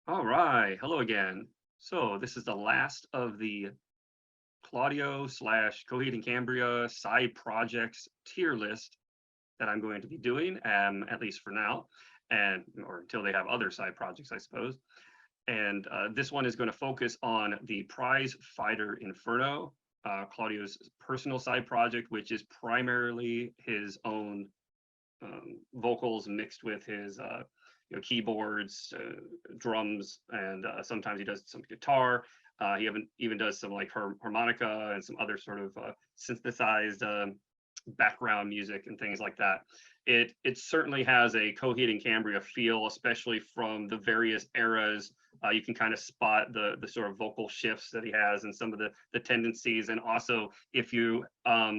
All right, hello again. So this is the last of the Claudio slash Coheed and Cambria side projects tier list that I'm going to be doing, at least for now, and or until they have other side projects, I suppose. And this one is going to focus on the Prize Fighter Inferno, Claudio's personal side project, which is primarily his own vocals mixed with his keyboards, drums, and sometimes he does some guitar. He even does some like harmonica and some other sort of synthesized background music and things like that. It certainly has a Coheed and Cambria feel, especially from the various eras. You can kind of spot the sort of vocal shifts that he has and some of the tendencies. And also, if you are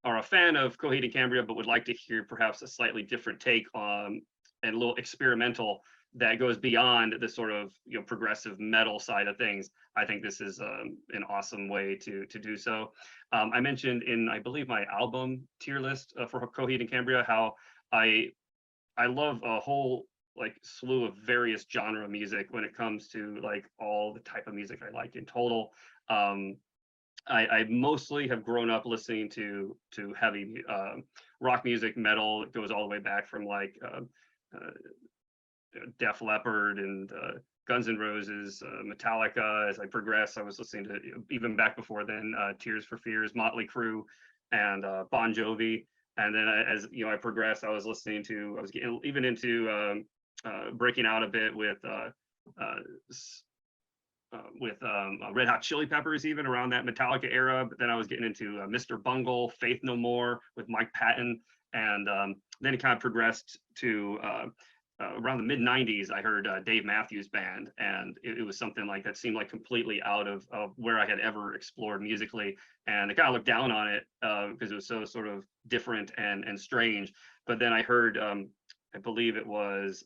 a fan of Coheed and Cambria but would like to hear perhaps a slightly different take on and a little experimental that goes beyond the sort of progressive metal side of things, I think this is an awesome way to do so. I mentioned in I believe my album tier list for Coheed and Cambria how I I love a whole like slew of various genre music when it comes to like all the type of music I like in total. Um, I mostly have grown up listening to heavy rock music, metal. It goes all the way back from like uh, Def Leppard and Guns N' Roses, Metallica. As I progressed, I was listening to even back before then, Tears for Fears, Motley Crue, and Bon Jovi. And then as I progressed, I was getting even into breaking out a bit uh, Red Hot Chili Peppers, even around that Metallica era. But then I was getting into Mr. Bungle, Faith No More with Mike Patton, and then it kind of progressed to around the mid '90s. I heard Dave Matthews Band, and it was something like that seemed like completely out of where I had ever explored musically, and I kind of looked down on it because it was so sort of different and strange. But then I heard, I believe it was.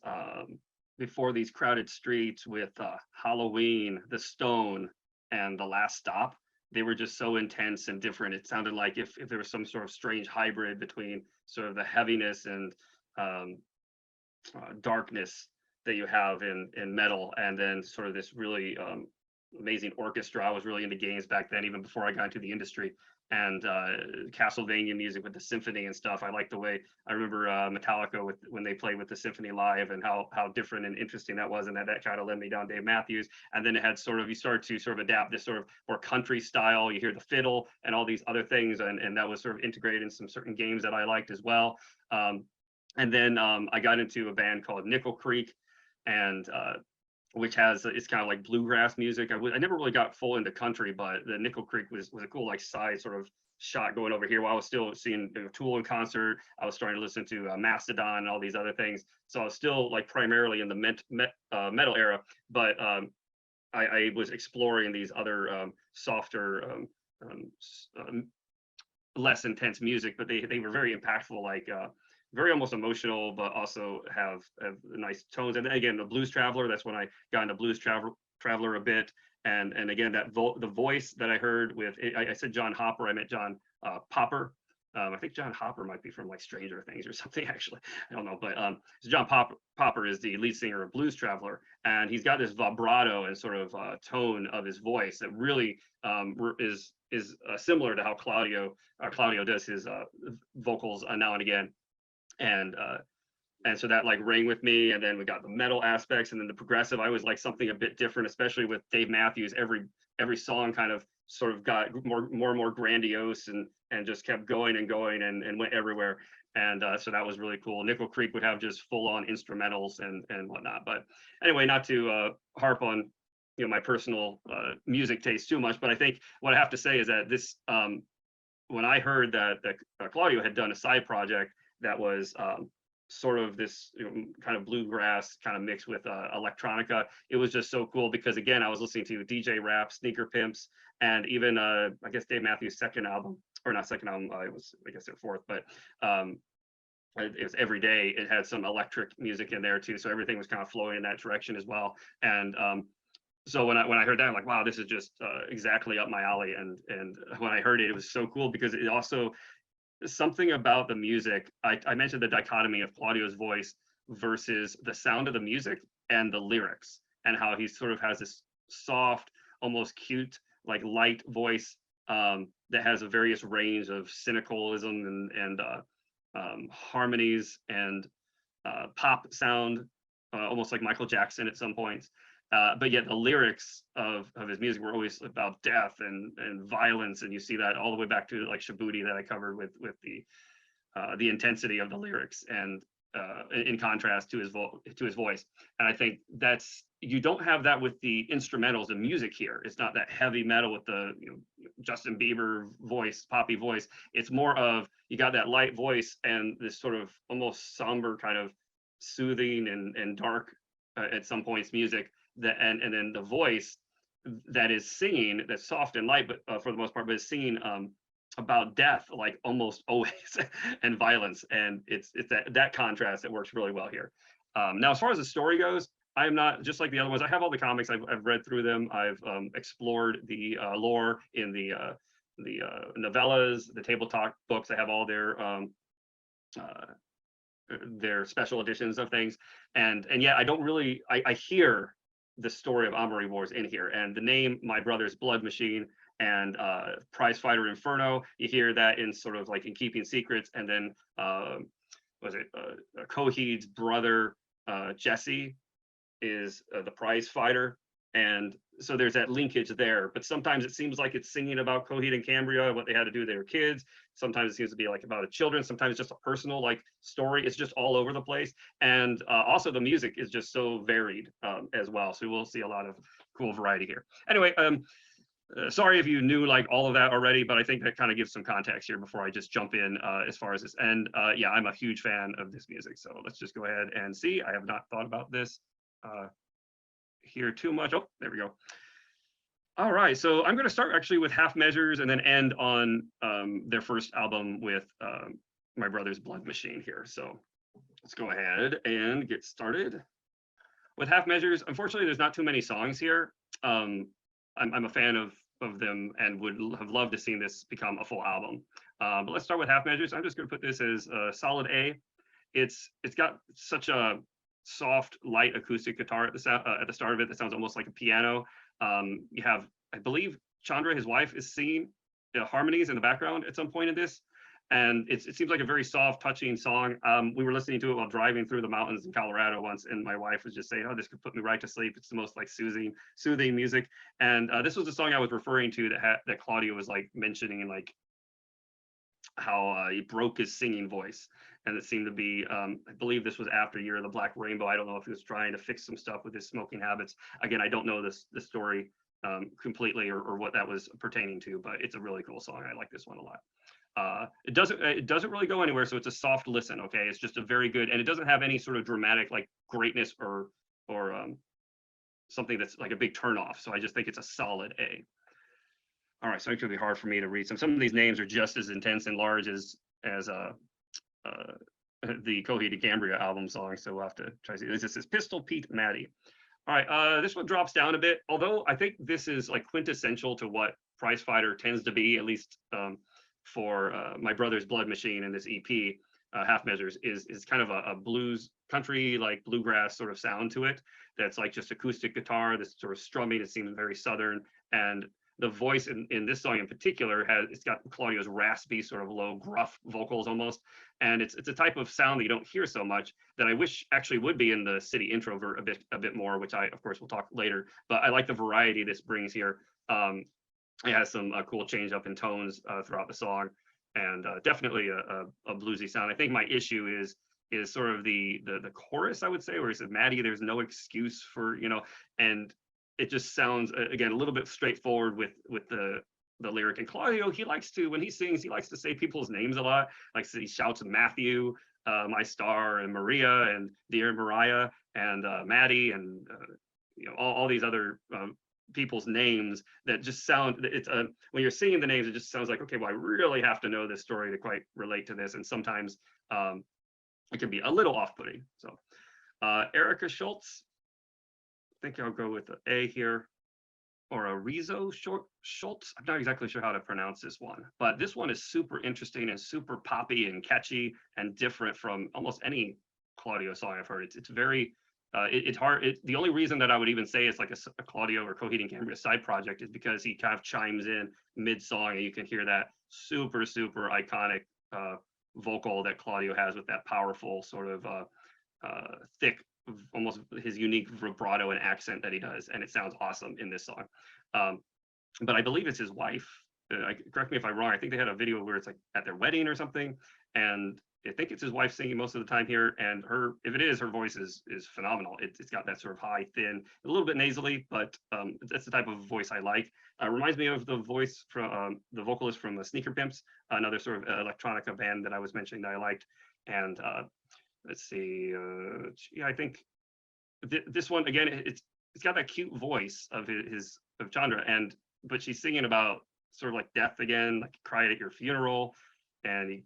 Before These Crowded Streets with Halloween, The Stone, and The Last Stop. They were just so intense and different. It sounded like if there was some sort of strange hybrid between sort of the heaviness and um, darkness that you have in metal, and then sort of this really amazing orchestra. I was really into games back then, even before I got into the industry. And Castlevania music with the symphony and stuff. I like the way I remember Metallica with when they played with the symphony live and how different and interesting that was, and that kind of led me down Dave Matthews. And then it had sort of you started to sort of adapt this sort of more country style. You hear the fiddle and all these other things, and that was sort of integrated in some certain games that I liked as well. And then I got into a band called Nickel Creek, and which has it's kind of like bluegrass music. I never really got full into country, but the Nickel Creek was a cool like side sort of shot going over here while I was still seeing Tool in concert. I was starting to listen to Mastodon and all these other things. So I was still like primarily in the metal era, but I was exploring these other softer, um, less intense music, but they were very impactful, like very almost emotional, but also have nice tones. And then again, the Blues Traveler. That's when I got into Traveler a bit. And again, the voice that I heard with I said John Hopper. I meant John Popper. I think John Hopper might be from like Stranger Things or something. Actually, I don't know, but so Popper is the lead singer of Blues Traveler, and he's got this vibrato and sort of tone of his voice that really is similar to how Claudio does his vocals now and again, and so that like rang with me. And then we got the metal aspects, and then the progressive. I was like something a bit different, especially with Dave Matthews. Every song kind of sort of got more and more grandiose, and just kept going and going and went everywhere. And so that was really cool. Nickel Creek would have just full on instrumentals and whatnot. But anyway, not to harp on my personal music taste too much, but I think what I have to say is that this when I heard that Claudio had done a side project that was sort of this kind of bluegrass kind of mixed with electronica, it was just so cool because again, I was listening to DJ Rap, Sneaker Pimps, and even I guess Dave Matthews' second album, or not second album, it was I guess their fourth, but it was Every Day. It had some electric music in there too, so everything was kind of flowing in that direction as well. And so when I heard that, I'm like, wow, this is just exactly up my alley. And when I heard it, it was so cool because it also something about the music. I mentioned the dichotomy of Claudio's voice versus the sound of the music and the lyrics. and how he sort of has this soft, almost cute, like light voice that has a various range of cynicalism and harmonies and pop sound, almost like Michael Jackson at some points. But yet the lyrics of his music were always about death and violence, and you see that all the way back to like Shabuti that I covered with the intensity of the lyrics, and in contrast to his voice. And I think that's, you don't have that with the instrumentals and music here. It's not that heavy metal with the Justin Bieber voice, poppy voice. It's more of, you got that light voice and this sort of almost somber kind of soothing and dark at some points music, that and then the voice that is singing, that's soft and light, but for the most part, but is singing about death, like almost always, and violence. And it's that contrast that works really well here. Now, as far as the story goes, I am not, just like the other ones, I have all the comics, I've read through them, I've explored the lore in the novellas, the tabletop books. I have all their special editions of things, and yeah, I don't really, I hear the story of Amory Wars in here, and the name My Brother's Blood Machine and Prize Fighter Inferno, you hear that in sort of like in Keeping Secrets, and then was it Coheed's brother Jesse is the prize fighter, and so there's that linkage there. But sometimes it seems like it's singing about Coheed and Cambria, what they had to do with their kids. Sometimes it seems to be like about the children. Sometimes it's just a personal like story. It's just all over the place. And also the music is just so varied as well. So we'll see a lot of cool variety here. Anyway, sorry if you knew like all of that already, but I think that kind of gives some context here before I just jump in as far as this. And yeah, I'm a huge fan of this music. So let's just go ahead and see. I have not thought about this here too much. Oh, there we go. All right, so I'm going to start actually with Half Measures and then end on their first album with My Brother's Blood Machine here. So let's go ahead and get started with Half Measures. Unfortunately, there's not too many songs here. I'm a fan of them and would have loved to see this become a full album. But let's start with Half Measures. I'm just going to put this as a solid A. It's got such a soft, light acoustic guitar at the start of it that sounds almost like a piano. You have, I believe, Chandra, his wife, is singing harmonies in the background at some point in this, and it seems like a very soft, touching song. We were listening to it while driving through the mountains in Colorado once, and my wife was just saying, "Oh, this could put me right to sleep. It's the most like soothing music." And this was the song I was referring to that Claudio was like mentioning, like how he broke his singing voice. And it seemed to be, I believe this was after Year of the Black Rainbow. I don't know if he was trying to fix some stuff with his smoking habits. Again, I don't know the story completely or what that was pertaining to, but it's a really cool song. I like this one a lot. It doesn't really go anywhere, so it's a soft listen. Okay, it's just a very good, and it doesn't have any sort of dramatic like greatness or something that's like a big turnoff. So I just think it's a solid A. All right, so it's gonna be hard for me to read some of these names are just as intense and large as the Coheed and Cambria album song, so we'll have to try to see. This is Pistol Pete Maddie. All right, this one drops down a bit, although I think this is like quintessential to what Prize Fighter tends to be, at least for My Brother's Blood Machine and this EP, Half Measures, is kind of a blues country, like bluegrass sort of sound to it. That's like just acoustic guitar, this sort of strumming. It seems very Southern, and the voice in this song in particular it's got Claudio's raspy, sort of low, gruff vocals almost, and it's a type of sound that you don't hear so much that I wish actually would be in the City Introvert a bit more, which I of course will talk later. But I like the variety this brings here. It has some cool change up in tones throughout the song, and definitely a bluesy sound. I think my issue is sort of the chorus, I would say, where he says, "Maddie, there's no excuse for," and it just sounds, again, a little bit straightforward with the lyric. And Claudio, he likes to, when he sings, he likes to say people's names a lot. Like he shouts Matthew, my star, and Maria, and dear Mariah, and Maddie, and all these other people's names that just sound. It's when you're singing the names, it just sounds like, okay, well, I really have to know this story to quite relate to this. And sometimes it can be a little off-putting. So Erica Schultz, I think I'll go with the A here, or a Rizzo Schultz. I'm not exactly sure how to pronounce this one, but this one is super interesting and super poppy and catchy and different from almost any Claudio song I've heard. It's very it's hard. The only reason that I would even say it's like a Claudio or Coheed and Cambria side project is because he kind of chimes in mid-song, and you can hear that super iconic vocal that Claudio has with that powerful sort of thick, almost his unique vibrato and accent that he does, and it sounds awesome in this song. But I believe it's his wife. Correct me if I'm wrong. I think they had a video where it's like at their wedding or something, and I think it's his wife singing most of the time here. And if it is, her voice is phenomenal. It's got that sort of high, thin, a little bit nasally, but that's the type of voice I like. Reminds me of the voice from the vocalist from Sneaker Pimps, another sort of electronica band that I was mentioning that I liked. And let's see, yeah, I think this one again, it's got that cute voice of Chandra, but she's singing about sort of like death again, like cried at your funeral, and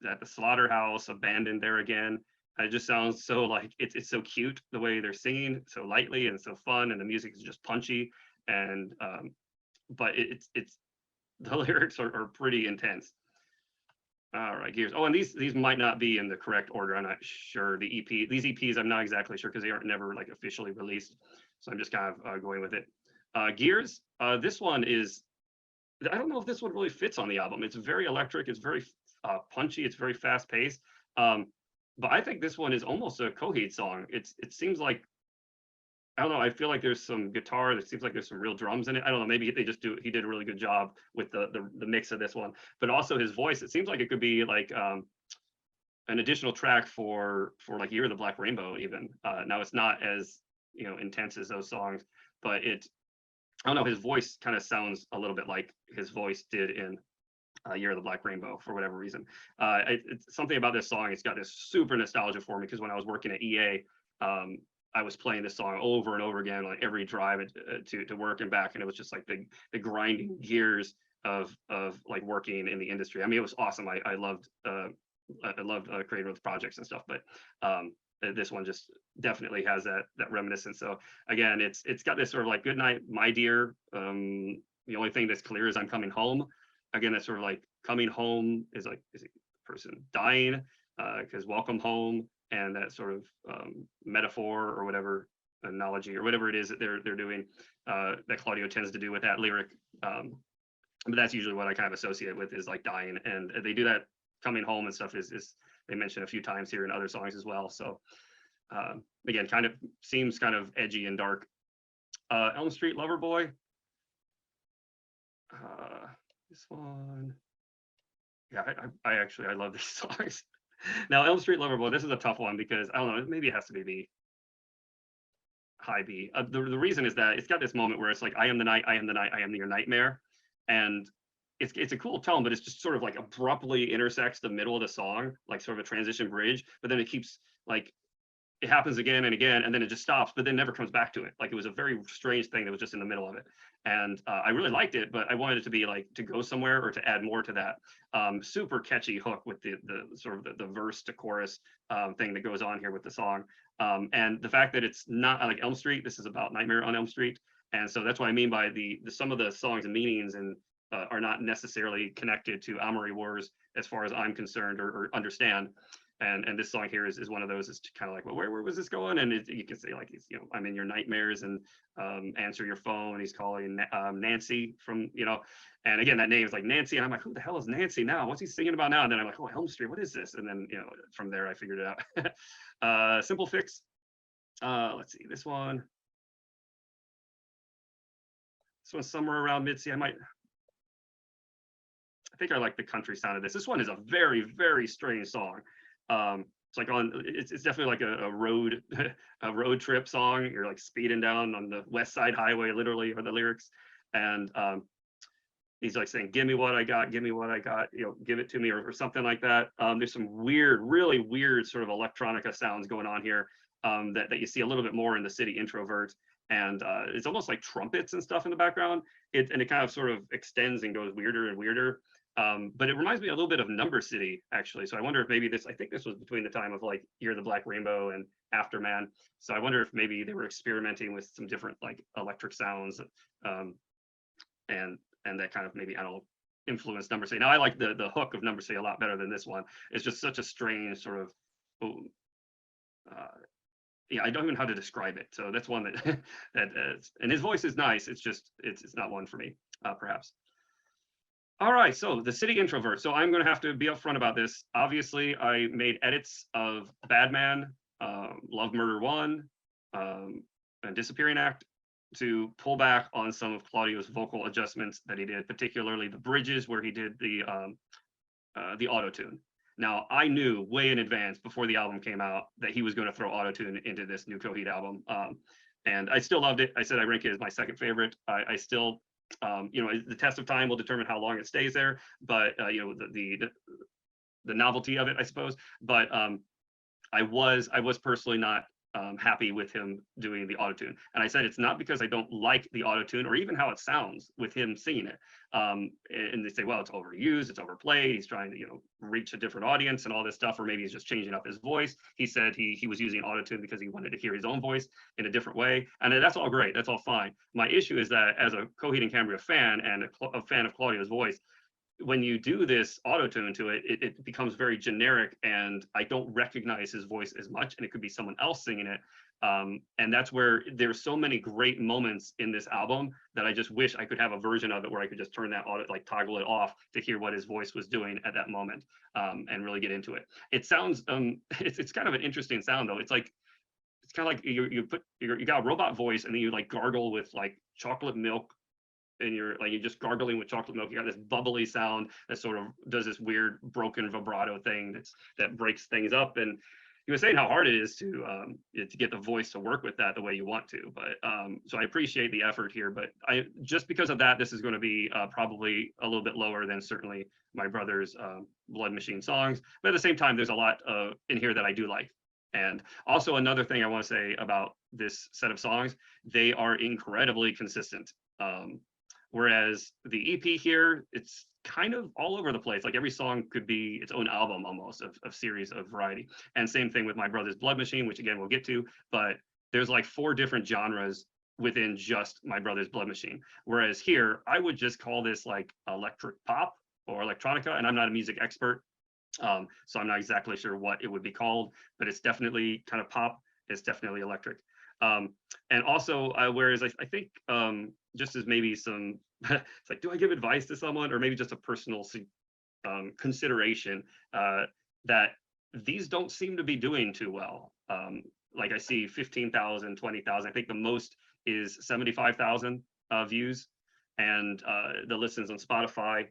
at the slaughterhouse, abandoned there again. It just sounds so like it's so cute the way they're singing, so lightly and so fun, and the music is just punchy, and but it's the lyrics are pretty intense. All right, Gears. Oh, and these might not be in the correct order. I'm not sure. These EPs, I'm not exactly sure because they aren't never like officially released. So I'm just kind of going with it. Gears. This one is, I don't know if this one really fits on the album. It's very electric. It's very punchy. It's very fast paced. But I think this one is almost a Coheed song. It seems like, I don't know. I feel like there's some guitar. It seems like there's some real drums in it. I don't know. Maybe he did a really good job with the mix of this one. But also his voice. It seems like it could be like an additional track for like Year of the Black Rainbow even. Now it's not as intense as those songs, but I don't know. His voice kind of sounds a little bit like his voice did in Year of the Black Rainbow for whatever reason. It's something about this song. It's got this super nostalgia for me because when I was working at EA. I was playing this song over and over again, like every drive to work and back, and it was just like the grinding gears of like working in the industry. I mean, it was awesome. I loved creating those projects and stuff, but this one just definitely has that reminiscence. So again, it's got this sort of like "Good night, my dear." The only thing that's clear is "I'm coming home." Again, that's sort of like coming home is a person dying, because welcome home. And that sort of metaphor or whatever analogy or whatever it is that they're doing, that Claudio tends to do with that lyric. But that's usually what I kind of associate with is like dying, and they do that coming home and stuff is they mention a few times here in other songs as well. So again, kind of seems kind of edgy and dark. Elm Street Lover Boy. This one. Yeah, I love these songs. Now, Elm Street Lover Boy, this is a tough one because I don't know, maybe it has to be B, high B. The reason is that it's got this moment where it's like, I am the night, I am the night, I am your nightmare. And it's a cool tone, but it's just sort of like abruptly intersects the middle of the song, like sort of a transition bridge. But then it keeps like, it happens again and again, and then it just stops, but then never comes back to it. Like it was a very strange thing that was just in the middle of it. And I really liked it, but I wanted it to be like to go somewhere or to add more to that. Super catchy hook with the sort of the verse to chorus thing that goes on here with the song. And the fact that it's not like Elm Street, this is about Nightmare on Elm Street. And so that's what I mean by some of the songs and meanings and are not necessarily connected to Amory Wars as far as I'm concerned or understand. And this song here is one of those. It's kind of like, well, where was this going? And you can say like, I'm in your nightmares and answer your phone. And he's calling Nancy from, and again, that name is like Nancy. And I'm like, who the hell is Nancy now? What's he singing about now? And then I'm like, oh, Elm Street, what is this? And then, from there, I figured it out. Simple Fix. Let's see, this one. This one's somewhere around mid-C. I think I like the country sound of this. This one is a very, very strange song. It's like it's definitely like a road trip song. You're like speeding down on the West Side Highway, literally, are the lyrics. And he's like saying, give me what I got, give it to me, or something like that. There's some really weird sort of electronica sounds going on here that you see a little bit more in the City Introvert. And it's almost like trumpets and stuff in the background. And it kind of sort of extends and goes weirder and weirder. But it reminds me a little bit of Number City, actually. So I wonder if maybe I think this was between the time of like Year of the Black Rainbow and Afterman. So I wonder if maybe they were experimenting with some different like electric sounds and that kind of maybe, I don't know, influenced Number City. Now I like the hook of Number City a lot better than this one. It's just such a strange sort of yeah, I don't even know how to describe it. So that's one that and his voice is nice. It's just it's not one for me, perhaps. All right, so the City Introvert. So I'm going to have to be upfront about this. Obviously, I made edits of Bad Man, Love Murder One, and Disappearing Act to pull back on some of Claudio's vocal adjustments that he did, particularly the bridges where he did the auto tune. Now, I knew way in advance before the album came out that he was going to throw auto tune into this new Coheed album, and I still loved it. I said I rank it as my second favorite. I still the test of time will determine how long it stays there, but the novelty of it, I suppose. But I was personally not happy with him doing the autotune. And I said it's not because I don't like the autotune or even how it sounds with him singing it. And they say, well, it's overused, it's overplayed. He's trying to reach a different audience and all this stuff, or maybe he's just changing up his voice. He said he was using autotune because he wanted to hear his own voice in a different way, and that's all great. That's all fine. My issue is that as a Coheed and Cambria fan and a fan of Claudio's voice, when you do this auto tune to it, it becomes very generic, and I don't recognize his voice as much, and it could be someone else singing it. And that's where there's so many great moments in this album that I just wish I could have a version of it where I could just turn that auto, like toggle it off to hear what his voice was doing at that moment, and really get into it. It sounds, it's kind of an interesting sound though. It's kind of like you got a robot voice and then you like gargle with like chocolate milk, and you're just gargling with chocolate milk. You got this bubbly sound that sort of does this weird broken vibrato thing that breaks things up. And he was saying how hard it is to get the voice to work with that the way you want to. But so I appreciate the effort here. But just because of that, this is going to be probably a little bit lower than certainly my brother's Blood Machine songs. But at the same time, there's a lot in here that I do like. And also another thing I want to say about this set of songs, they are incredibly consistent. Whereas the EP here, it's kind of all over the place. Like every song could be its own album almost of series of variety. And same thing with my brother's Blood Machine, which again we'll get to, but there's like 4 different genres within just my brother's Blood Machine. Whereas here, I would just call this like electric pop or electronica, and I'm not a music expert, so I'm not exactly sure what it would be called, but it's definitely kind of pop. It's definitely electric. And also, whereas I think just as maybe some, it's like, do I give advice to someone, or maybe just a personal consideration that these don't seem to be doing too well. Like I see 15,000, 20,000. I think the most is 75,000 views, and the listens on Spotify.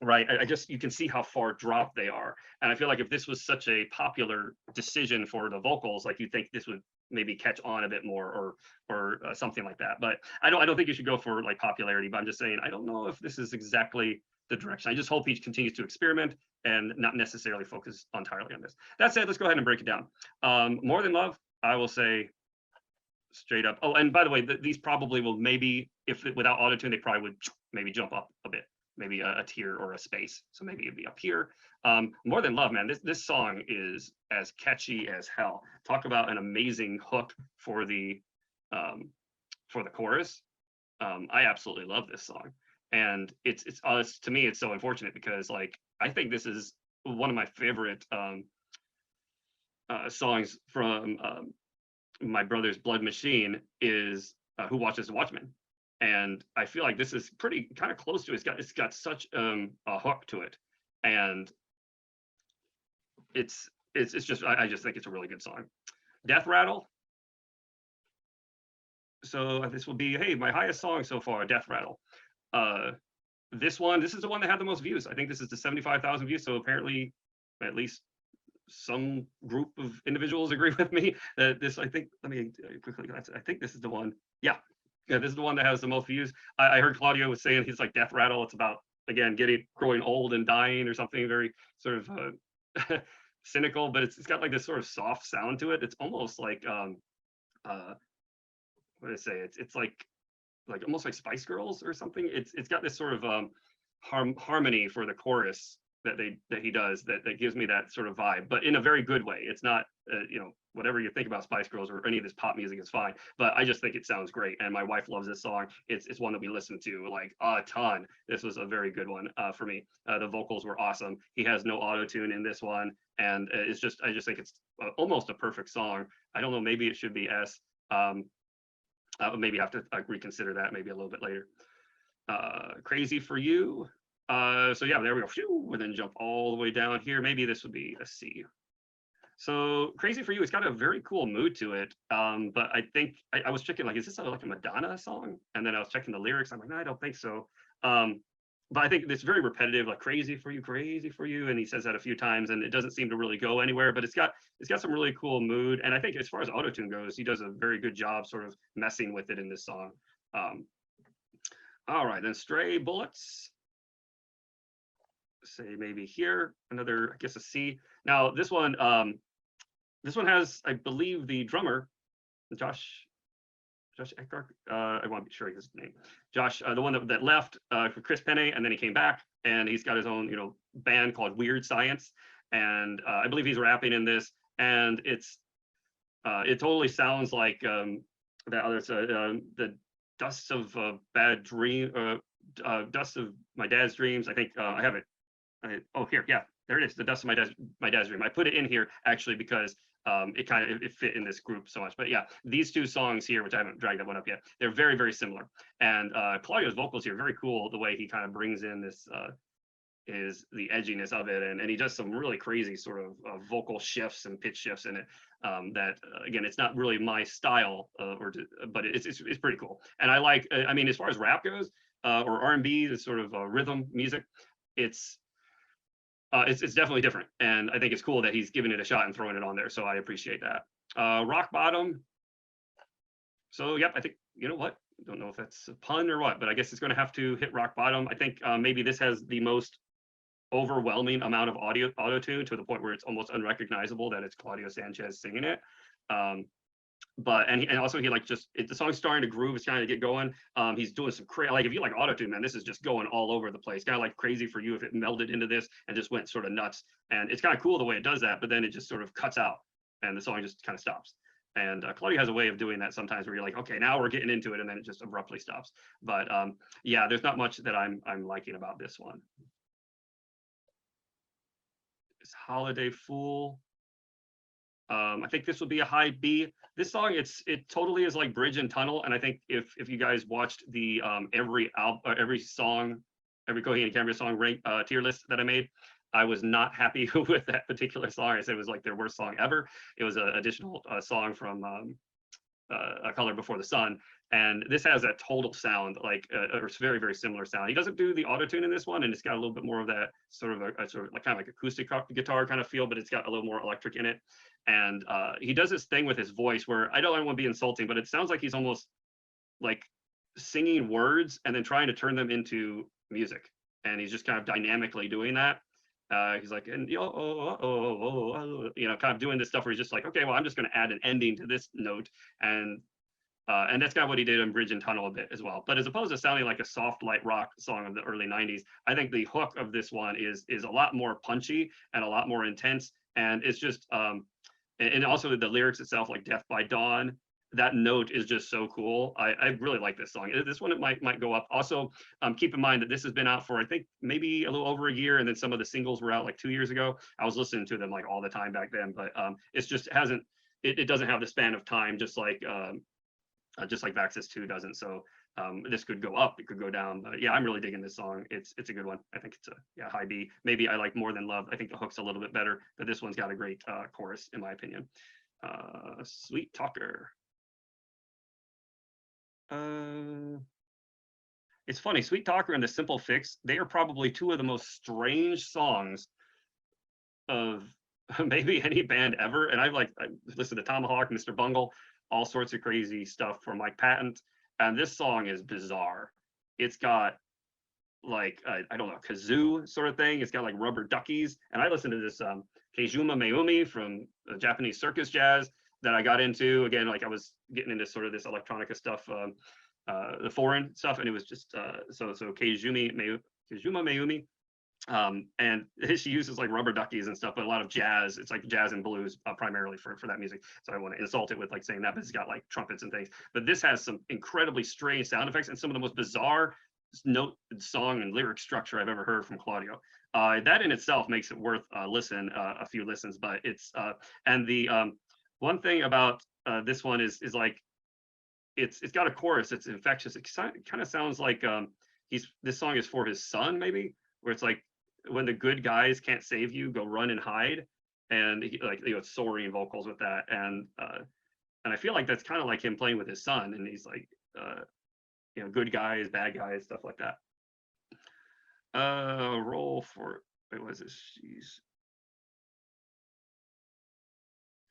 Right, I just, you can see how far dropped they are, and I feel like if this was such a popular decision for the vocals, like you think this would maybe catch on a bit more, or something like that. But I don't think you should go for like popularity. But I'm just saying I don't know if this is exactly the direction. I just hope he continues to experiment and not necessarily focus entirely on this. That said, let's go ahead and break it down. More Than Love, I will say straight up. Oh, and by the way, these probably will maybe, if without autotune, they probably would maybe jump up a bit. Maybe a tier or a space. So maybe it'd be up here. More Than Love, man, this song is as catchy as hell. Talk about an amazing hook for the chorus. I absolutely love this song. And it's to me, it's so unfortunate because like, I think this is one of my favorite songs from my brother's Blood Machine is Who Watches the Watchmen. And I feel like this is pretty kind of close to it. It's got such a hook to it, and it's just, I just think it's a really good song. Death Rattle. So this will be, hey, my highest song so far, Death Rattle. This is the one that had the most views. I think this is the 75,000 views. So apparently, at least some group of individuals agree with me that this. I think. Let me quickly. I think this is the one. Yeah. Yeah, this is the one that has the most views. I heard Claudio was saying he's like Death Rattle. It's about, again, growing old and dying or something very sort of cynical, but it's got like this sort of soft sound to it. It's almost like what did I say? It's like almost like Spice Girls or something. It's got this sort of harmony for the chorus that he does that gives me that sort of vibe, but in a very good way. It's not whatever you think about Spice Girls or any of this pop music is fine, but I just think it sounds great, and my wife loves this song. It's one that we listen to like a ton. This was a very good one for me. The vocals were awesome. He has no auto tune in this one, and I just think it's almost a perfect song I don't know, maybe it should be S. Maybe have to reconsider that maybe a little bit later. Crazy for You. So yeah, there we go. Phew, and then jump all the way down here. Maybe this would be a C. So Crazy for You, it's got a very cool mood to it. But I think I was checking, like, is this like a Madonna song? And then I was checking the lyrics. I'm like, no, I don't think so. But I think it's very repetitive, like crazy for you. And he says that a few times, and it doesn't seem to really go anywhere, but it's got some really cool mood. And I think as far as autotune goes, he does a very good job sort of messing with it in this song. All right, then Stray Bullets. Say maybe here, another, I guess, a C. Now this one has, I believe, the drummer, Josh Eckhart. I want to be sure his name. Josh, the one that left for Chris Penne, and then he came back, and he's got his own, band called Weerd Science, and I believe he's rapping in this, and it totally sounds like that other the Dust of Bad Dream, Dust of My Dad's Dreams. I think I have it. Oh, here, yeah, there it is. The Dust of My Dad's Dream. I put it in here actually because it fit in this group so much. But yeah, these two songs here, which I haven't dragged that one up yet, they're very, very similar. And Claudio's vocals here, very cool, the way he kind of brings in this is the edginess of it, and he does some really crazy sort of vocal shifts and pitch shifts in it. That again, it's not really my style, but it's pretty cool. And I like, I mean, as far as rap goes, or R&B, the sort of rhythm music, it's definitely different, and I think it's cool that he's giving it a shot and throwing it on there. So I appreciate that. Rock Bottom. So yep, I think, you know what? I don't know if that's a pun or what, but I guess it's going to have to hit rock bottom. I think maybe this has the most overwhelming amount of auto tune to the point where it's almost unrecognizable that it's Claudio Sanchez singing it. But also he like the song's starting to groove, it's trying to get going. He's doing some crazy, like if you like autotune, man, this is just going all over the place. Kind of like Crazy for You if it melded into this and just went sort of nuts. And it's kind of cool the way it does that, but then it just sort of cuts out and the song just kind of stops. And Claudio has a way of doing that sometimes where you're like, okay, now we're getting into it, and then it just abruptly stops. But yeah, there's not much that I'm liking about this one. This Holiday Fool. I think this would be a high B. This song, it totally is like Bridge and Tunnel, and I think if you guys watched the every Coheed and Cambria song tier list that I made, I was not happy with that particular song. I said it was like their worst song ever. It was an additional song from A Color Before the Sun, and this has that total sound, like or it's very, very similar sound. He doesn't do the auto tune in this one, and it's got a little bit more of that sort of like kind of like acoustic guitar kind of feel, but it's got a little more electric in it. And he does this thing with his voice where I don't want to be insulting, but it sounds like he's almost like singing words and then trying to turn them into music, and he's just kind of dynamically doing that. He's like, and kind of doing this stuff where he's just like, okay, well, I'm just going to add an ending to this note, and that's kind of what he did in Bridge and Tunnel a bit as well. But as opposed to sounding like a soft light rock song of the early 90s, I think the hook of this one is a lot more punchy and a lot more intense, and it's just and also the lyrics itself, like Death by Dawn, that note is just so cool. I really like this song. This one, it might go up. Also, keep in mind that this has been out for, I think, maybe a little over a year, and then some of the singles were out like 2 years ago. I was listening to them like all the time back then, but it's just it doesn't have the span of time, just like Vaxis 2 doesn't. So this could go up, it could go down, but yeah, I'm really digging this song. It's a good one. I think it's a high B. Maybe I like More Than Love. I think the hook's a little bit better, but this one's got a great chorus in my opinion. Sweet Talker. It's funny, Sweet Talker and The Simple Fix, they are probably two of the most strange songs of maybe any band ever. And I listened to Tomahawk, Mr. Bungle, all sorts of crazy stuff from Mike Patton, and this song is bizarre. It's got like I don't know, kazoo sort of thing. It's got like rubber duckies, and I listened to this Keijuma Meumi from Japanese circus jazz that I got into. Again, like I was getting into sort of this electronica stuff, the foreign stuff, and it was just so Keijuma Meumi. And she uses like rubber duckies and stuff, but a lot of jazz. It's like jazz and blues primarily for that music. So I want to insult it with like saying that, but it's got like trumpets and things. But this has some incredibly strange sound effects and some of the most bizarre note, song, and lyric structure I've ever heard from Claudio. That in itself makes it worth a few listens. But it's and the One thing about this one is like it's got a chorus. It's infectious. It kind of sounds like this song is for his son, maybe, where it's like when the good guys can't save you, go run and hide, and like it's soaring vocals with that, and I feel like that's kind of like him playing with his son, and he's like good guys, bad guys, stuff like that. Roll for wait, what is this?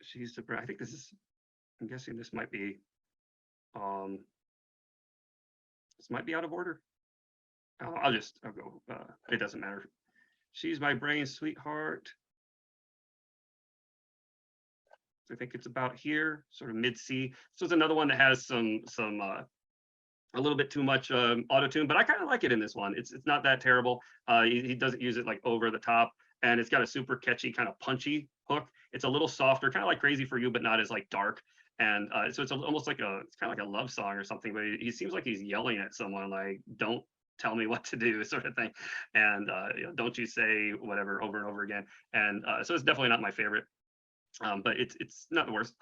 She's the I think this is. I'm guessing this might be out of order. I'll go. It doesn't matter. She's my brain, sweetheart. I think it's about here, sort of mid C. So it's another one that has some a little bit too much auto tune, but I kind of like it in this one. It's not that terrible. He doesn't use it like over the top, and it's got a super catchy kind of punchy hook. It's a little softer, kind of like Crazy for You, but not as like dark. And so it's almost like it's kind of like a love song or something, but he seems like he's yelling at someone like, don't tell me what to do, sort of thing. And don't you say whatever over and over again. And so it's definitely not my favorite, but it's not the worst.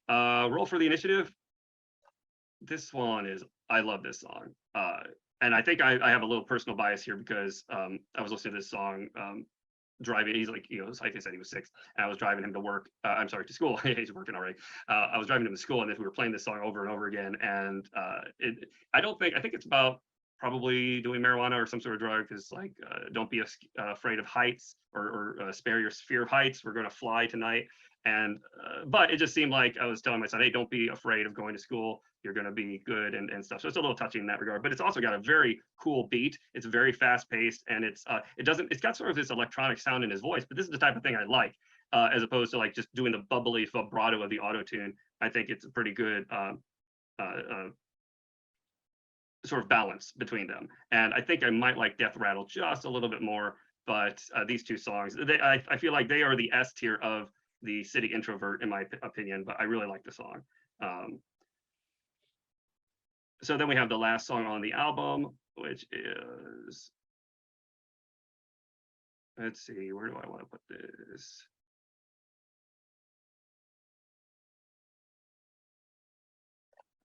Roll for the Initiative. This one is, I love this song. And I think I have a little personal bias here because I was listening to this song driving. He's like, Sanchez said he was 6, and I was driving him to work. I'm sorry, to school. He's working already. I was driving him to school, and then we were playing this song over and over again. And I think it's about probably doing marijuana or some sort of drug, because like, don't be afraid of heights, or spare your fear of heights. We're going to fly tonight. And but it just seemed like I was telling my son, hey, don't be afraid of going to school. You're going to be good and stuff. So it's a little touchy in that regard, but it's also got a very cool beat. It's very fast paced, and it's got sort of this electronic sound in his voice, but this is the type of thing I like, as opposed to like just doing the bubbly vibrato of the auto tune. I think it's a pretty good sort of balance between them. And I think I might like Death Rattle just a little bit more, but these two songs, I feel like they are the S tier of the City Introvert, in my opinion, but I really like the song. So then we have the last song on the album, which is, let's see, where do I want to put this?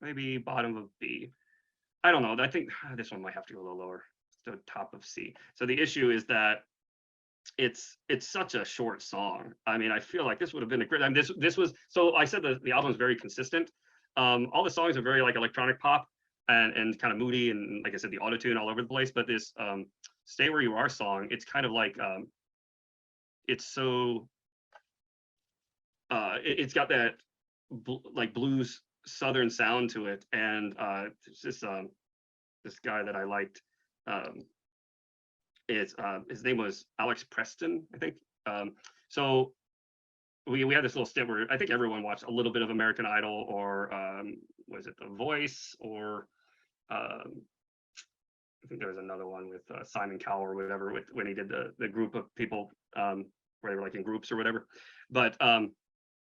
Maybe bottom of B. I don't know. I think this one might have to go a little lower. It's the top of C. So the issue is that it's such a short song. I mean, I feel like this would have been a great. I mean, this was, so I said the album is very consistent. All the songs are very like electronic pop and kind of moody, and like I said, the auto tune all over the place. But this "Stay Where You Are" song, it's kind of like it's so it's got that like blues southern sound to it, and it's just this guy that I liked. His name was Alex Preston, I think. So we had this little stint where I think everyone watched a little bit of American Idol, or was it The Voice, or I think there was another one with Simon Cowell or whatever, when he did the group of people where they were like in groups or whatever. But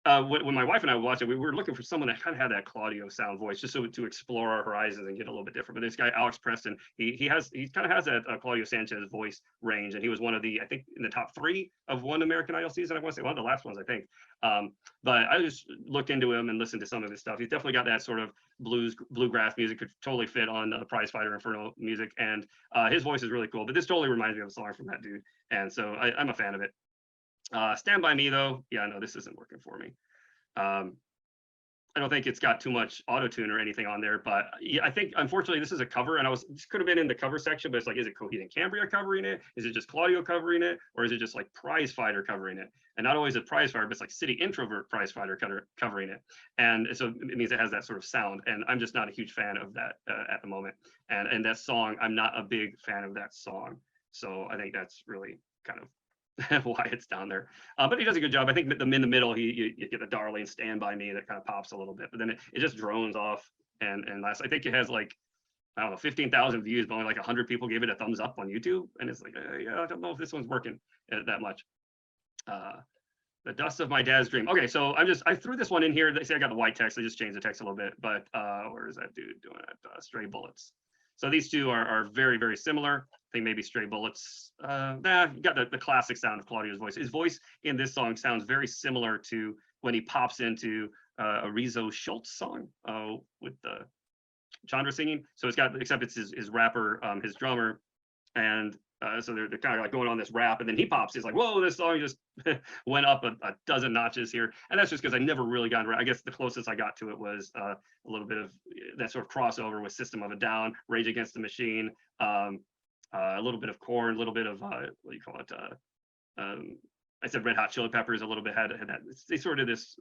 when my wife and I watched it, we were looking for someone that kind of had that Claudio sound voice, just so to explore our horizons and get a little bit different. But this guy, Alex Preston, he kind of has that Claudio Sanchez voice range, and he was one of the, I think, in the top 3 of one American Idol season. I want to say one of the last ones, I think. But I just looked into him and listened to some of his stuff. He's definitely got that sort of bluegrass music, could totally fit on the Prize Fighter Inferno music, and his voice is really cool. But this totally reminds me of a song from that dude, and so I'm a fan of it. Stand By Me, though, yeah, no, this isn't working for me. I don't think it's got too much auto tune or anything on there, but yeah, I think unfortunately this is a cover, and this could have been in the cover section, but it's like, is it Coheed and Cambria covering it? Is it just Claudio covering it? Or is it just like Prize Fighter covering it? And not only is it Prize Fighter, but it's like City Introvert Prize Fighter covering it. And so it means it has that sort of sound, and I'm just not a huge fan of that at the moment. And that song, I'm not a big fan of that song. So I think that's really kind of why it's down there. But he does a good job. I think in the middle, you get the Darling Stand By Me that kind of pops a little bit, but then it just drones off. And last, I think it has like, I don't know, 15,000 views, but only like 100 people gave it a thumbs up on YouTube. And it's like, yeah, I don't know if this one's working that much. The Dust of My Dad's Dream. Okay, so I threw this one in here. They say I got the white text. I just changed the text a little bit, but where is that dude doing it? Stray Bullets. So these two are very, very similar. I think maybe Stray Bullets. You got the classic sound of Claudio's voice. His voice in this song sounds very similar to when he pops into a Rezo Schultz song with Chandra singing. So it's got, except it's his rapper, his drummer, and so they're kind of like going on this rap, and then he pops. He's like, "Whoa, this song just went up a dozen notches here." And that's just because I never really got. I guess the closest I got to it was a little bit of that sort of crossover with System of a Down, Rage Against the Machine, a little bit of Korn, a little bit of what do you call it? I said Red Hot Chili Peppers a little bit had that. They sort of this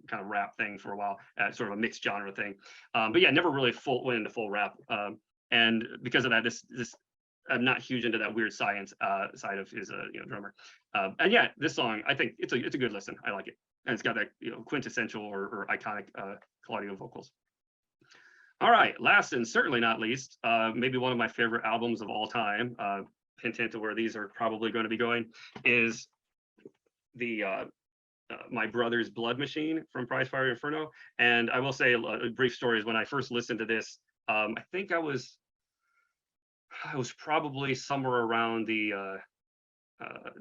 kind of rap thing for a while, sort of a mixed genre thing. But yeah, never really went into full rap. And because of that, this I'm not huge into that Weerd Science side of his drummer. And yeah, this song, I think it's a good listen. I like it, and it's got that quintessential or iconic Claudio vocals. All right, last and certainly not least, maybe one of my favorite albums of all time. Hint to where these are probably going to be going is the My Brother's Blood Machine from Prizefighter Inferno. And I will say a brief story is when I first listened to this, I think I was probably somewhere around the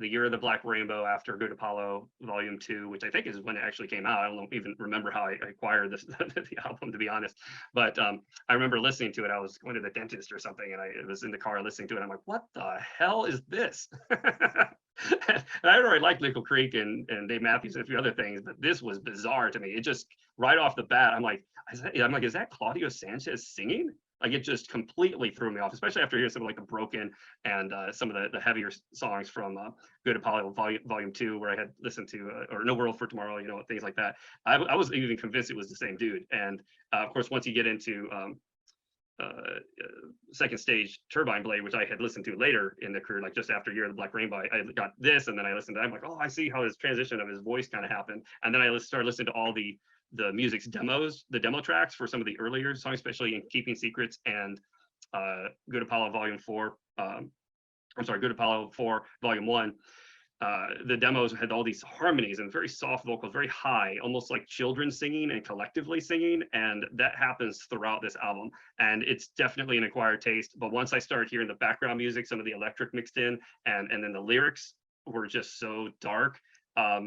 Year of the Black Rainbow after Good Apollo Volume 2, which I think is when it actually came out. I don't even remember how I acquired this the album, to be honest. But I remember listening to it. I was going to the dentist or something, and I was in the car listening to it. I'm like, what the hell is this? And I already liked Nickel Creek and Dave Matthews and a few other things, but this was bizarre to me. It just, right off the bat, I'm like, is that Claudio Sanchez singing? Like, it just completely threw me off, especially after hearing some of like the Broken and some of the heavier songs from Good Apollo Volume 2, where I had listened to, or No World for Tomorrow, things like that. I was even convinced it was the same dude. And of course, once you get into Second Stage Turbine Blade, which I had listened to later in the career, like just after Year of the Black Rainbow, I got this, and then I listened to it. I'm like, oh, I see how his transition of his voice kind of happened. And then I started listening to all the music's demos, the demo tracks for some of the earlier songs, especially in Keeping Secrets and Good Apollo Volume 4. Good Apollo 4 Volume 1. The demos had all these harmonies and very soft vocals, very high, almost like children singing and collectively singing. And that happens throughout this album. And it's definitely an acquired taste. But once I started hearing the background music, some of the electric mixed in, and then the lyrics were just so dark,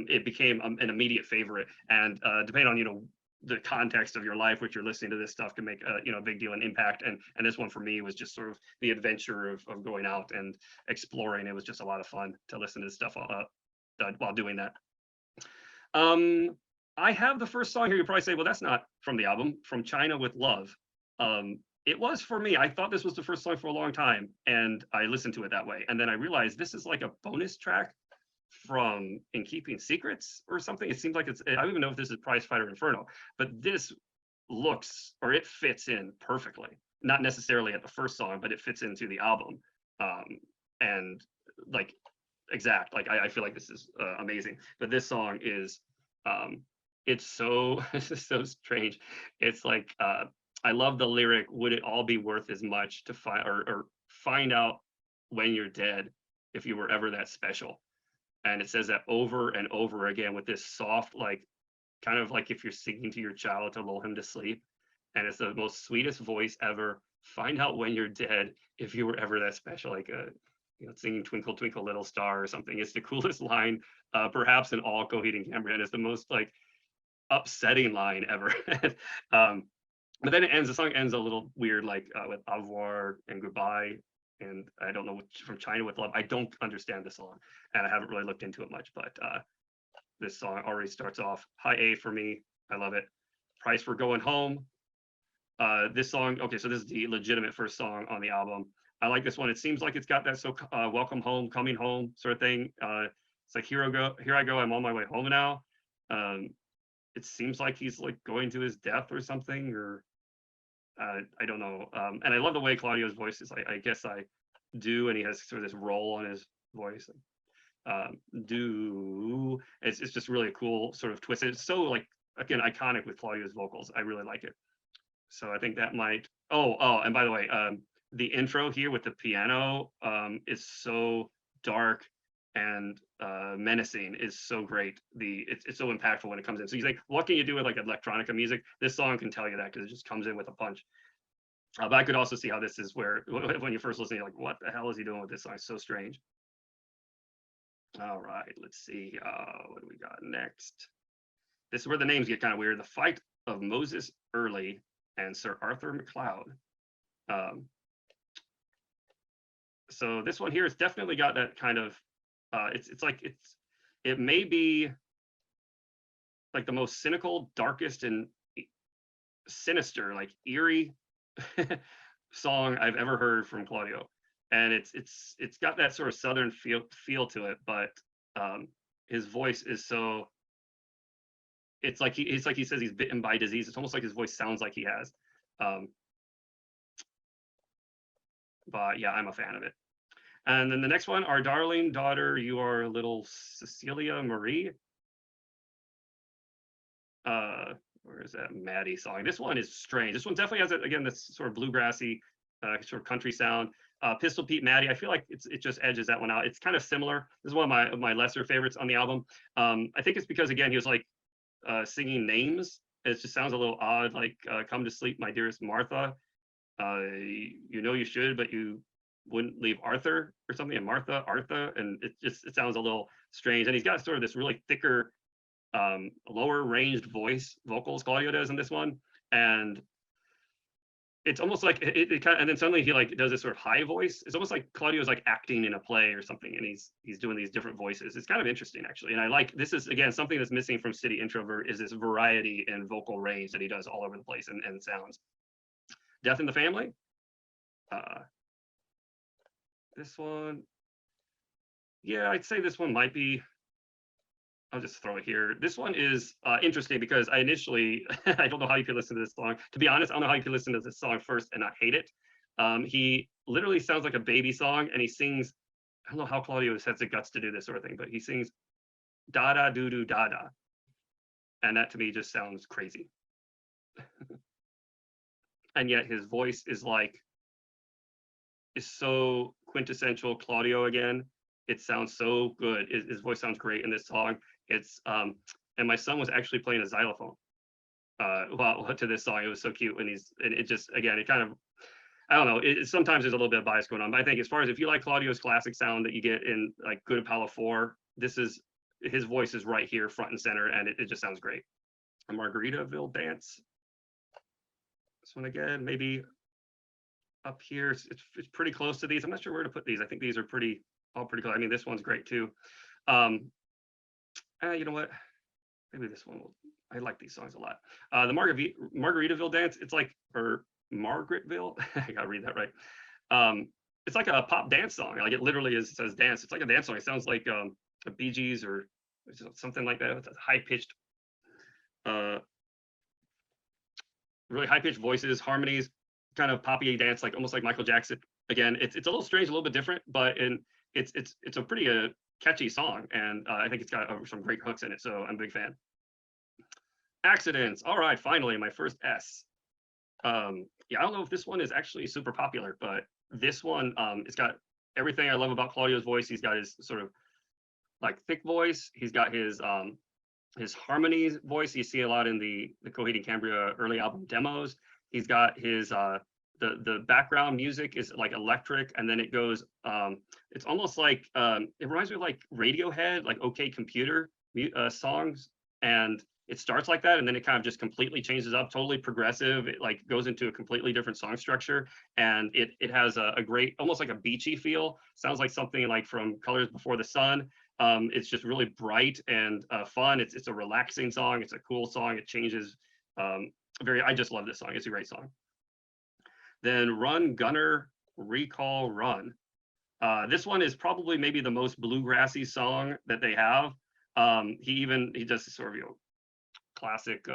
it became an immediate favorite. And depending on, the context of your life, which you're listening to this stuff can make a big deal and impact. And this one for me was just sort of the adventure of going out and exploring. It was just a lot of fun to listen to this stuff while doing that. I have the first song here. You probably say, well, that's not from the album, From China with Love. It was for me. I thought this was the first song for a long time, and I listened to it that way. And then I realized this is like a bonus track from In Keeping Secrets or something. It seems like I don't even know if this is Prizefighter Inferno, but this it fits in perfectly. Not necessarily at the first song, but it fits into the album. And like exact, like I feel like this is amazing. But this song is, it's so strange. It's like, I love the lyric, would it all be worth as much to find out when you're dead, if you were ever that special? And it says that over and over again with this soft, like, kind of like if you're singing to your child to lull him to sleep. And it's the most sweetest voice ever. Find out when you're dead, if you were ever that special, like singing Twinkle Twinkle Little Star or something. It's the coolest line, perhaps in all Coheed and Cambria. And it's the most like upsetting line ever. But then the song ends a little weird, like with au revoir and goodbye. And I don't know which, From China with Love. I don't understand the song, and I haven't really looked into it much, but this song already starts off high A for me. I love it. Price for Going Home. This song, okay, so this is the legitimate first song on the album. I like this one. It seems like it's got that welcome home, coming home sort of thing. It's like, here I go, I'm on my way home now. It seems like he's like going to his death or something, or I don't know. And I love the way Claudio's voice is. I guess I do, and he has sort of this roll on his voice. It's just really a cool sort of twist. It's so, like, again, iconic with Claudio's vocals. I really like it. So I think that might. Oh, and by the way, the intro here with the piano is so dark and menacing, is so great. It's so impactful when it comes in. So you think, what can you do with like electronica music? This song can tell you that, because it just comes in with a punch. But I could also see how this is where, when you first listen, you're like, what the hell is he doing with this song? It's so strange. All right, let's see. What do we got next? This is where the names get kind of weird. The Fight of Moses Early and Sir Arthur MacLeod. So this one here, it's definitely got that kind of, it may be like the most cynical, darkest, and sinister, like eerie song I've ever heard from Claudio. And it's got that sort of southern feel to it, but his voice is so, it's like he says he's bitten by disease. It's almost like his voice sounds like he has. But yeah, I'm a fan of it. And then the next one, Our Darling Daughter, You Are Little Cecilia Marie. Where is that Maddie song? This one is strange. This one definitely has, again, this sort of bluegrassy, sort of country sound. Pistol Pete Maddie, I feel like it just edges that one out. It's kind of similar. This is one of my lesser favorites on the album. I think it's because, again, he was like singing names. It just sounds a little odd, like Come to Sleep, My Dearest Martha. You know you should, but you wouldn't leave Arthur or something, and Martha, and it sounds a little strange. And he's got sort of this really thicker, lower ranged vocals Claudio does in this one, and it's almost like it kind of, and then suddenly he like does this sort of high voice. It's almost like Claudio's like acting in a play or something, and he's doing these different voices. It's kind of interesting actually, and I like, this is again something that's missing from City Introvert, is this variety in vocal range that he does all over the place and sounds. Death in the Family. This one, yeah, I'd say this one might be, I'll just throw it here. This one is interesting because I initially, I don't know how you could listen to this song. To be honest, I don't know how you could listen to this song first and not hate it. He literally sounds like a baby song, and he sings, I don't know how Claudio has the guts to do this sort of thing, but he sings da da doo doo da da. And that to me just sounds crazy. And yet his voice is so quintessential Claudio again. It sounds so good. His voice sounds great in this song. It's and my son was actually playing a xylophone to this song. It was so cute, and it just, again, it kind of, I don't know, sometimes there's a little bit of bias going on, but I think as far as if you like Claudio's classic sound that you get in like Good Apollo 4, this is, his voice is right here front and center, and it just sounds great. A Margaritaville Dance. This one again, maybe up here. It's pretty close to these. I'm not sure where to put these. I think these are all pretty close. I mean, this one's great too. You know what? Maybe this one I like these songs a lot. The Margaritaville Dance. It's like, or Margaretville. I gotta read that right. It's like a pop dance song. Like it literally says dance. It's like a dance song. It sounds like a Bee Gees or something like that. It's a high pitched, really high pitched voices, harmonies, kind of poppy dance, like almost like Michael Jackson. Again, it's a little strange, a little bit different, but it's a pretty catchy song, and I think it's got some great hooks in it, so I'm a big fan. Accidents. All right, finally, my first S. Yeah, I don't know if this one is actually super popular, but this one, it's got everything I love about Claudio's voice. He's got his sort of like thick voice. He's got his harmonies voice you see a lot in the Coheed And Cambria early album demos. He's got his the background music is like electric, and then it goes, it's almost like, it reminds me of like Radiohead, like OK Computer songs, and it starts like that, and then it kind of just completely changes up, totally progressive. It like goes into a completely different song structure, and it has a great, almost like a beachy feel. Sounds like something like from Colors Before the Sun. It's just really bright and fun. It's a relaxing song. It's a cool song. It changes I just love this song. It's a great song. Then Run Gunner Recall Run. This one is probably maybe the most bluegrassy song that they have. He does this sort of classic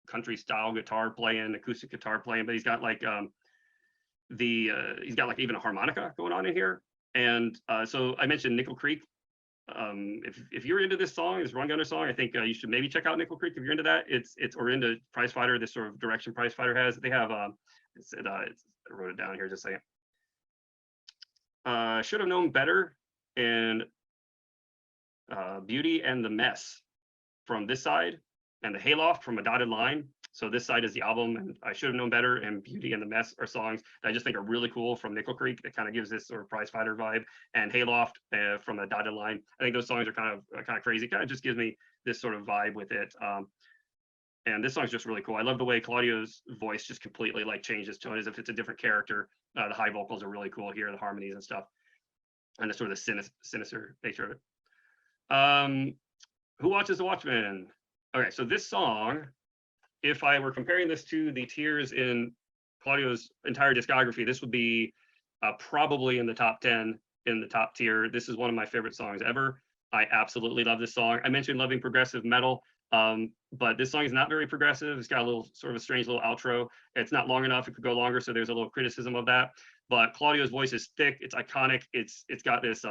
country style guitar playing, acoustic guitar playing, but he's got like he's got like even a harmonica going on in here. And so I mentioned Nickel Creek. If you're into this song, this Run Gunner song, I think you should maybe check out Nickel Creek if you're into that. Or into Prize Fighter, this sort of direction Prize Fighter has. They have I wrote it down here just a second. Should Have Known Better and Beauty and the Mess from this side, and the Hayloft from A Dotted Line. So this side is the album, and I Should Have Known Better and Beauty and the Mess are songs that I just think are really cool from Nickel Creek. That kind of gives this sort of Prize Fighter vibe. And Hayloft from A Dotted Line. I think those songs are kind of crazy. Kind of just gives me this sort of vibe with it. And this song's just really cool. I love the way Claudio's voice just completely like changes tone as if it's a different character. The high vocals are really cool here, the harmonies and stuff, and the sort of sinister nature of it. Who Watches the Watchmen? Okay, so this song, if I were comparing this to the tiers in Claudio's entire discography, this would be probably in the top 10 in the top tier. This is one of my favorite songs ever. I absolutely love this song. I mentioned loving progressive metal, but this song is not very progressive. It's got a little sort of a strange little outro. It's not long enough. It could go longer, so there's a little criticism of that. But Claudio's voice is thick. It's iconic. It's got this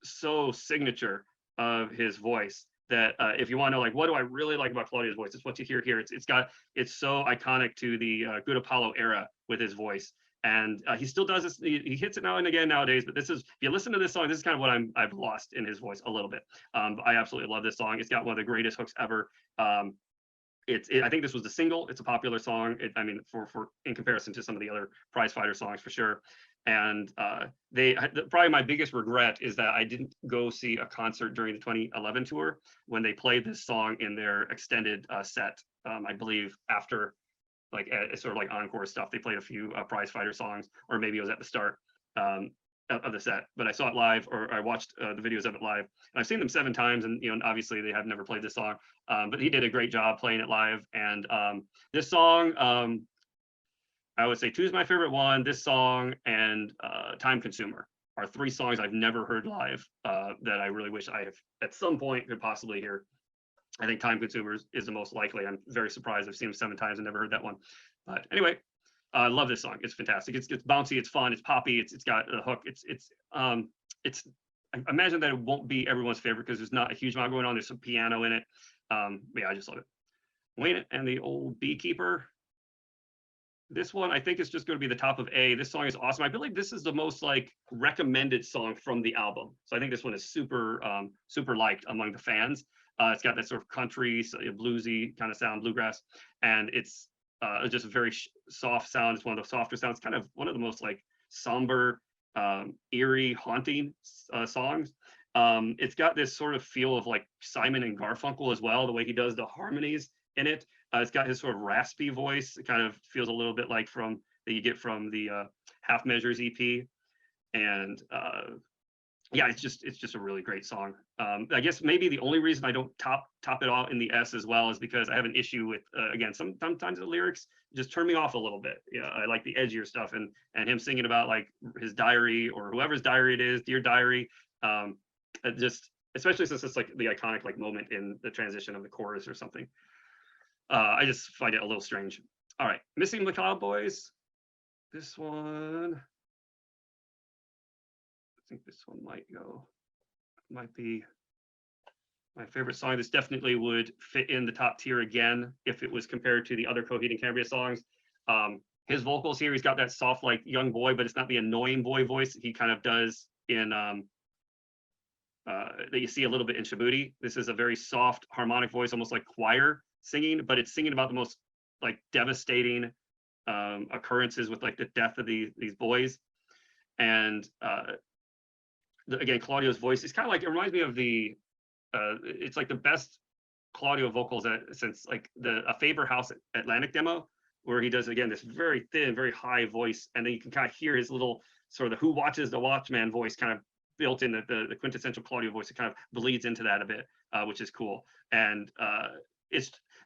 so signature of his voice that if you want to know, like, what do I really like about Claudio's voice? It's what you hear here. It's so iconic to the Good Apollo era with his voice. And he still does this. He hits it now and again nowadays. But this is, if you listen to this song, this is kind of what I've lost in his voice a little bit. I absolutely love this song. It's got one of the greatest hooks ever. I think this was the single. It's a popular song. I mean, for in comparison to some of the other prize fighter songs, for sure. And probably my biggest regret is that I didn't go see a concert during the 2011 tour when they played this song in their extended set. I believe after, like, sort of like encore stuff, they played a few prize fighter songs, or maybe it was at the start of the set. But I saw it live, or I watched the videos of it live, and I've seen them 7 times, and obviously they have never played this song, but he did a great job playing it live. And this song, I would say 2 is my favorite one. This song and Time Consumer are 3 songs I've never heard live that I really wish I have at some point could possibly hear. I think Time Consumer is the most likely. I'm very surprised. I've seen them 7 times and never heard that one. But anyway, I love this song. It's fantastic. It's bouncy. It's fun. It's poppy. It's got a hook. I imagine that it won't be everyone's favorite because there's not a huge amount going on. There's some piano in it. But yeah, I just love it. Wayne and the Old Beekeeper. This one, I think, is just going to be the top of A. This song is awesome. I believe this is the most like recommended song from the album. So I think this one is super, super liked among the fans. It's got that sort of country, bluesy kind of sound, bluegrass, and it's just a very soft sound. It's one of the softer sounds, kind of one of the most like somber, eerie, haunting songs. It's got this sort of feel of like Simon and Garfunkel as well, the way he does the harmonies in it. It's got his sort of raspy voice. It kind of feels a little bit like that you get from the Half Measures EP. And yeah, it's just a really great song. I guess maybe the only reason I don't top it all in the S as well is because I have an issue with again, sometimes the lyrics just turn me off a little bit. Yeah, I like the edgier stuff, and him singing about like his diary or whoever's diary it is, dear diary. Just especially since it's like the iconic like moment in the transition of the chorus or something. I just find it a little strange. All right, Missing the Cloud Boys. This one, I think this one might be my favorite song. This definitely would fit in the top tier again if it was compared to the other Coheed and Cambria songs. His vocals here, he's got that soft like young boy, but it's not the annoying boy voice that he kind of does in that you see a little bit in Shaboodi. This is a very soft harmonic voice, almost like choir singing, but it's singing about the most like devastating occurrences with like the death of these boys. And again, Claudio's voice is kind of like, it reminds me of it's like the best Claudio vocals since like a Faber House Atlantic demo, where he does again this very thin, very high voice, and then you can kind of hear his little sort of the Who Watches the Watchman voice kind of built in the quintessential Claudio voice. It kind of bleeds into that a bit, which is cool. And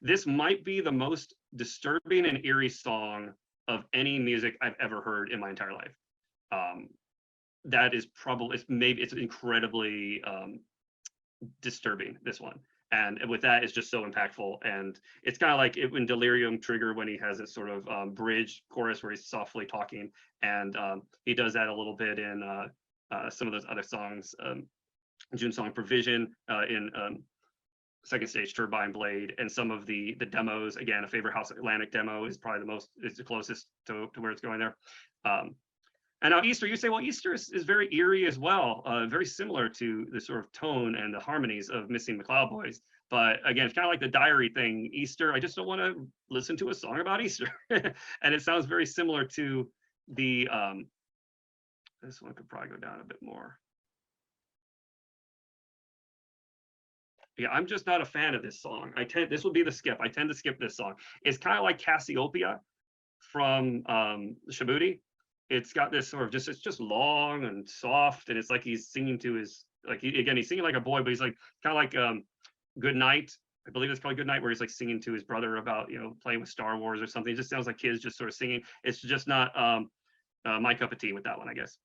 this might be the most disturbing and eerie song of any music I've ever heard in my entire life. That is probably, it's incredibly disturbing, this one. And with that, it's just so impactful. And it's kind of like in Delirium Trigger, when he has this sort of bridge chorus where he's softly talking. And he does that a little bit in some of those other songs. June Song Provision in Second Stage Turbine Blade, and some of the demos. Again, a Faber House Atlantic demo is probably the closest to where it's going there. And now Easter, you say, well, Easter is very eerie as well, very similar to the sort of tone and the harmonies of Missing the Cloud Boys. But again, it's kind of like the diary thing. Easter, I just don't want to listen to a song about Easter. And it sounds very similar to the, this one could probably go down a bit more. Yeah, I'm just not a fan of this song. This will be the skip. I tend to skip this song. It's kind of like Cassiopeia from Shabuti. It's got this sort of just, it's just long and soft, and it's like he's singing to his, like again, he's singing like a boy, but he's like kind of like Good Night. I believe it's called Good Night, where he's like singing to his brother about, you know, playing with Star Wars or something. It just sounds like kids just sort of singing. It's just not my cup of tea with that one, I guess.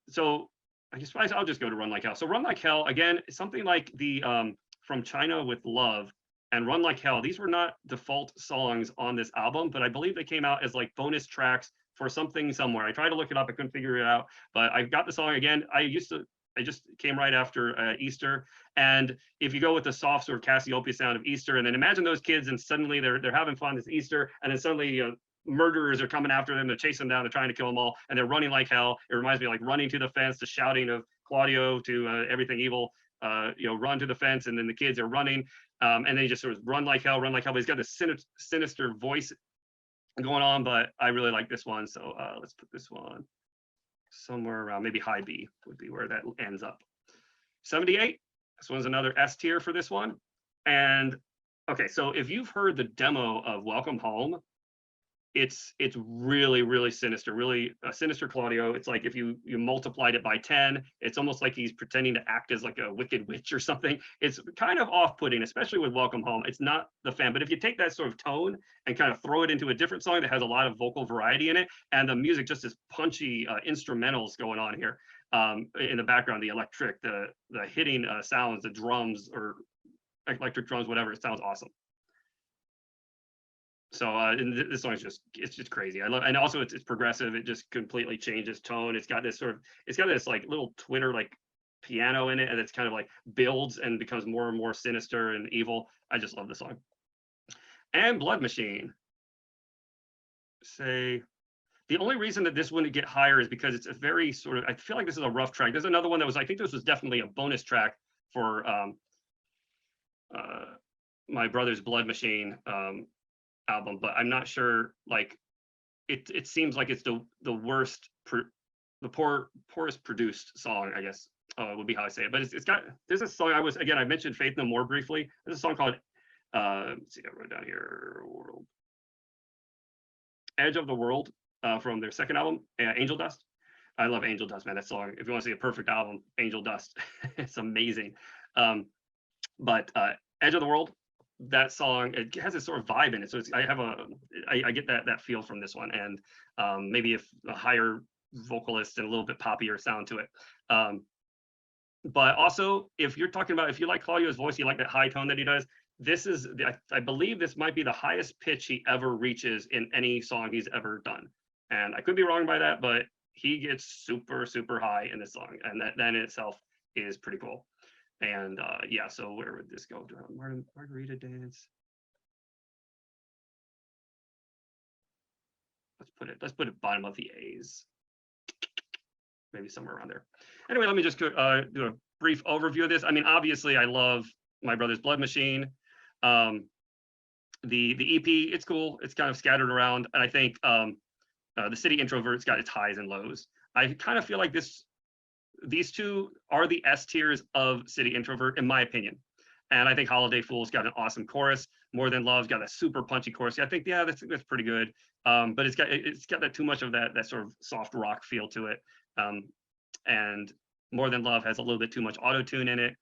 So I guess I'll just go to Run Like Hell. So Run Like Hell, again, something like the From China with Love and Run Like Hell. These were not default songs on this album, but I believe they came out as like bonus tracks for something somewhere. I tried to look it up, I couldn't figure it out, but I got the song again. I just came right after Easter. And if you go with the soft sort of Cassiopeia sound of Easter, and then imagine those kids and suddenly they're having fun, it's Easter, and then suddenly murderers are coming after them, they're chasing them down, they're trying to kill them all, and they're running like hell. It reminds me of like Running to the Fence, the shouting of Claudio to everything evil, you know, run to the fence, and then the kids are running, and they just sort of run like hell, run like hell. But he's got this sinister voice going on, but I really like this one, so let's put this one somewhere around maybe high B would be where that ends up. 78, this one's another S tier for this one. And okay, so if you've heard the demo of Welcome Home, it's really, really sinister, really sinister Claudio. It's like if you multiplied it by 10, it's almost like he's pretending to act as like a wicked witch or something. It's kind of off-putting, especially with Welcome Home. It's not the fan, but if you take that sort of tone and kind of throw it into a different song that has a lot of vocal variety in it, and the music just is punchy instrumentals going on here in the background, the electric, the hitting sounds, the drums or electric drums, whatever, it sounds awesome. So and this song is it's just crazy. I love, and also it's progressive. It just completely changes tone. It's got this like little Twitter like piano in it, and it's kind of like builds and becomes more and more sinister and evil. I just love the song. And Blood Machine. Say the only reason that this wouldn't get higher is because it's a very sort of, I feel like this is a rough track. There's another one that was, I think this was definitely a bonus track for my brother's Blood Machine album, but I'm not sure. Like it seems like it's the worst, the poorest produced song, I guess would be how I say it. But it's got, there's a song I mentioned Faith No More briefly. There's a song called let's see, I wrote it down here, Edge of the World from their second album, Angel Dust. I love Angel Dust, man. That song, if you want to see a perfect album, Angel Dust, it's amazing. But Edge of the World, that song, it has a sort of vibe in it, so I get that feel from this one, and maybe if a higher vocalist and a little bit poppier sound to it. But also, if you're talking about, if you like Claudio's voice, you like that high tone that he does, this is, I believe this might be the highest pitch he ever reaches in any song he's ever done, and I could be wrong by that, but he gets super, super high in this song, and that in itself is pretty cool. And yeah, so where would this go? Margarita Dance. Let's put it bottom of the A's. Maybe somewhere around there. Anyway, let me just do a brief overview of this. I mean, obviously, I love My Brother's Blood Machine. The EP, it's cool. It's kind of scattered around, and I think the City Introvert's got its highs and lows. I kind of feel like these two are the S tiers of City Introvert, in my opinion. And I think Holiday Fool's got an awesome chorus. More Than Love's got a super punchy chorus. I think, yeah, that's pretty good. But it's got that too much of that sort of soft rock feel to it. And More Than Love has a little bit too much auto-tune in it.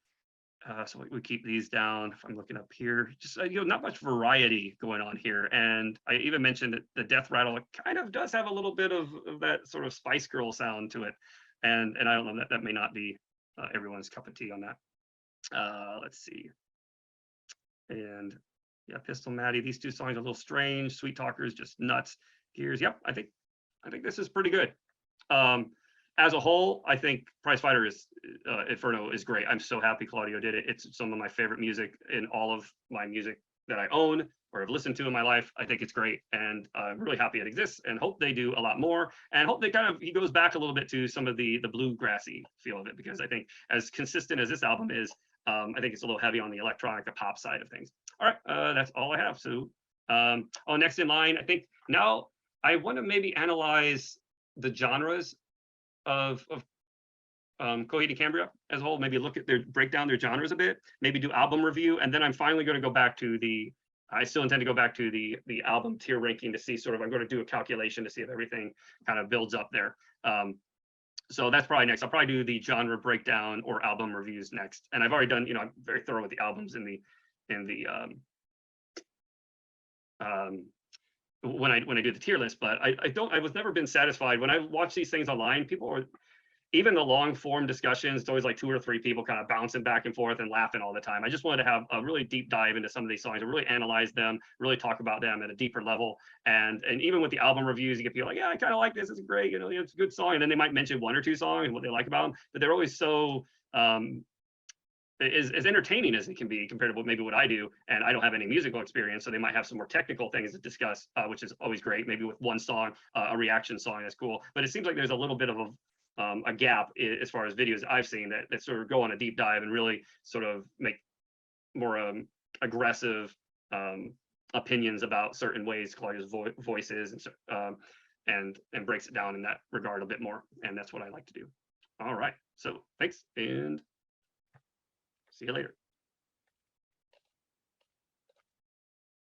So we keep these down. If I'm looking up here, just not much variety going on here. And I even mentioned that the Death Rattle kind of does have a little bit of that sort of Spice Girl sound to it. And I don't know, that may not be everyone's cup of tea on that. Let's see. And yeah, Pistol Matty, these two songs are a little strange. Sweet Talker is just nuts. Gears, yep, I think this is pretty good. As a whole, I think Prize Fighter is Inferno is great. I'm so happy Claudio did it. It's some of my favorite music in all of my music that I own or have listened to in my life. I think it's great, and I'm really happy it exists, and hope they do a lot more, and hope he goes back a little bit to some of the bluegrassy feel of it, because I think as consistent as this album is, I think it's a little heavy on the electronic, the pop side of things. All right, that's all I have. So next in line, I think now I want to maybe analyze the genres of Coheed and Cambria as a whole, maybe break down their genres a bit, maybe do album review, and then I'm finally going to go back to I still intend to go back to the album tier ranking to see sort of, I'm going to do a calculation to see if everything kind of builds up there. So that's probably next. I'll probably do the genre breakdown or album reviews next. And I've already done, I'm very thorough with the albums when I do the tier list, but I was never been satisfied when I watch these things online. People are, even the long form discussions, it's always like 2 or 3 people kind of bouncing back and forth and laughing all the time. I just wanted to have a really deep dive into some of these songs and really analyze them, really talk about them at a deeper level. And even with the album reviews, you get people like, yeah, I kind of like this, it's great, it's a good song. And then they might mention 1 or 2 songs and what they like about them, but they're always so as entertaining as it can be compared to maybe what I do. And I don't have any musical experience, so they might have some more technical things to discuss, which is always great. Maybe with one song, a reaction song, that's cool. But it seems like there's a little bit of a gap as far as videos I've seen that sort of go on a deep dive and really sort of make more aggressive opinions about certain ways Claudio's voice is, and breaks it down in that regard a bit more. And that's what I like to do. All right, so thanks, and see you later.